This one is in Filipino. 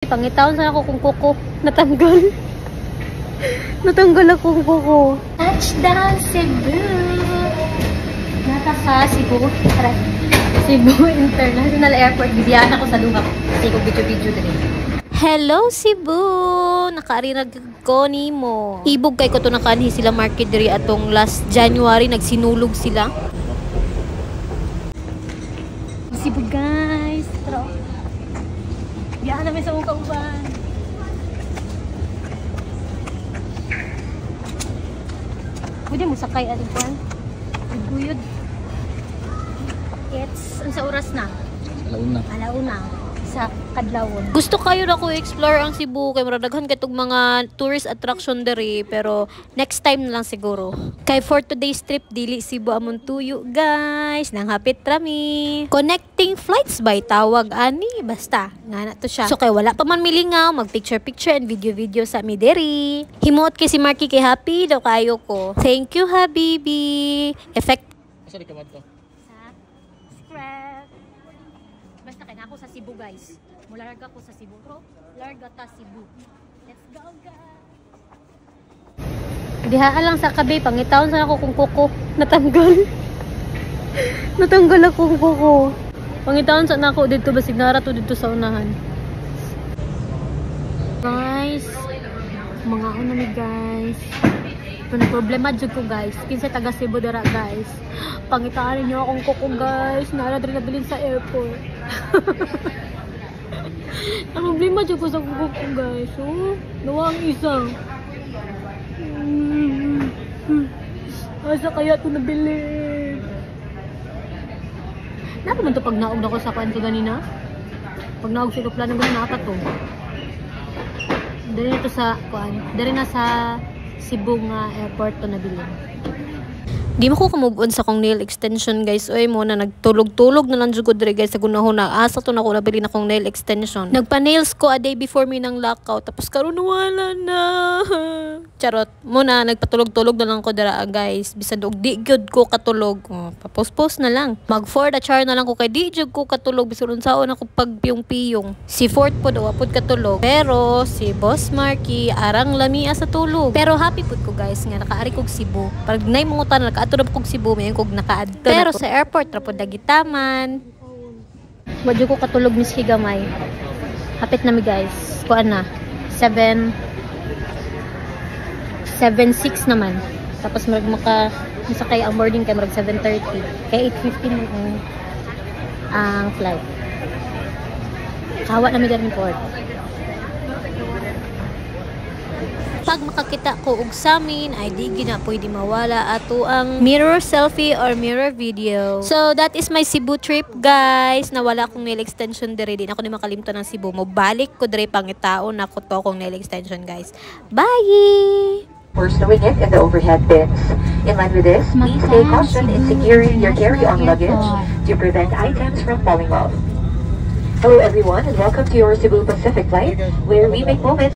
Pangitaon sa ako kung kuko natanggal. Natanggal akong kuko. Touchdown Cebu. Nata sa Cebu. Cebu International Airport. Bibiyahan ako sa luha. Kasi ko video-video din. Hello Cebu! Nakarinag ko ni mo. Ibog kay ko to nakanhi sila market diri atong last January. Nagsinulog sila. Cebu guys. Tara. Biyahan namin sa mong kauban. Pwede mo sakay aling kuhan. Guyod. It's, ang sa oras na? Alauna. Alauna. Sa Kadlawon. Gusto kayo na ko explore ang Cebu kay maradaghan katong mga tourist attraction diri pero next time na lang siguro. Kay for today's trip dili Cebu amon tuyo guys. Nang hapit rami. Connecting flights by tawag ani basta nga na to siya. So kay wala pa man milingaw mag picture and video sa mi diri. Himuot kay si Marky kay happy daw kayo ko. Thank you habibi. Effect. Asa di ka to? Sa scrap. Basta kaya ako sa Cebu guys. Mularga ko sa Cebu. Larga ta Cebu. Let's go guys. Dihaan lang sa kabe. Pangitaon sa ako kung kuko natanggal. Natanggal akong kuko. Pangitaon sa nako dito. Basig nara to dito sa unahan. Guys. Mga ano ni guys. Problema dyan ko guys. Kinsa taga Cebu dara guys. Pangitaan niyo akong kuko guys. Nara diri nabilin sa airport. Ang problema dyan ko sa kuko ko guys. Oh, nawa ang isa. Asa kaya ito nabilin? Napa man ito pag naog na ko sa kuwan ko ganina? Pag naog sa plano ganina napa to. Dari na to sa kuwan. Dari na sa Cebu nga airport to nabilin. Di mo ko kamug-on sa kong nail extension guys. Oy mo na nagtulog-tulog na lang jud diri guys sa gunahon na asa to na ko nabili na kong nail extension. Nagpa-nails ko a day before me nang lockout tapos karon wala na. Charot. Mo na nagpatulog-tulog na lang ko dira guys. Bisan og di gyud ko katulog. Oh, pa-post na lang. Mag for the char na lang ko kay di gyud ko katulog bisan unsaon ako pagpiyong-piyong. Si Fort pod apod katulog. Pero si Boss Marky arang lamia sa tulog. Pero happy pud ko guys nga nakaari kog Cebu. Pag nay mangutan naka ato na kog Cebu may kog nakaadto. Pero sa airport ra pod dagitaman. Wadyo ko katulog mis higamay. Hapit na mi guys. Kuan na. 7:06 naman. Tapos marag masakay ang boarding kay marag 7:30. Kaya 8:15 ang flight. Kawa na mi garing port. Pag makakita ko og samin ay di gina pwede mawala ato ang mirror selfie or mirror video. So that is my Cebu trip guys. Nawala akong nail extension diri, di na ako ni makalimtan ng Cebu. Mobalik ko diri pangitaon ako to akong nail extension guys. Bye. We're stowing it in the overhead bins. In line with this, please stay cautious in securing your carry-on luggage to prevent items from falling off. Hello everyone and welcome to your Cebu Pacific flight where we make moments